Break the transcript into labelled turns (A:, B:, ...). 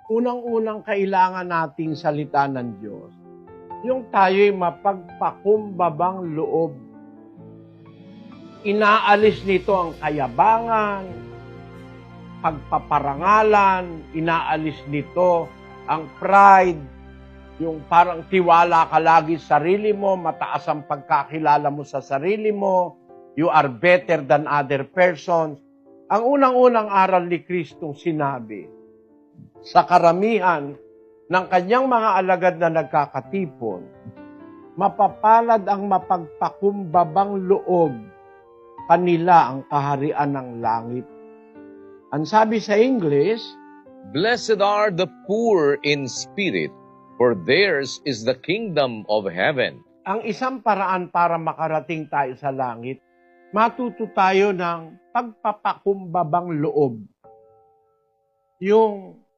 A: unang-unang kailangan nating salita ng Diyos, yung tayo'y mapagpakumbabang loob. Inaalis nito ang kayabangan, pagpaparangalan, inaalis nito ang pride, yung parang tiwala ka lagi sa sarili mo, mataas ang pagkakilala mo sa sarili mo, you are better than other persons. Ang unang-unang aral ni Kristong sinabi, sa karamihan ng kanyang mga alagad na nagkakatipon, mapapalad ang mapagpakumbabang loob, kanila ang kaharian ng langit. Ang sabi sa English,
B: Blessed are the poor in spirit, for theirs is the kingdom of heaven.
A: ang isang paraan para makarating tayo sa langit, matuto tayo ng pagpapakumbabang loob. Yung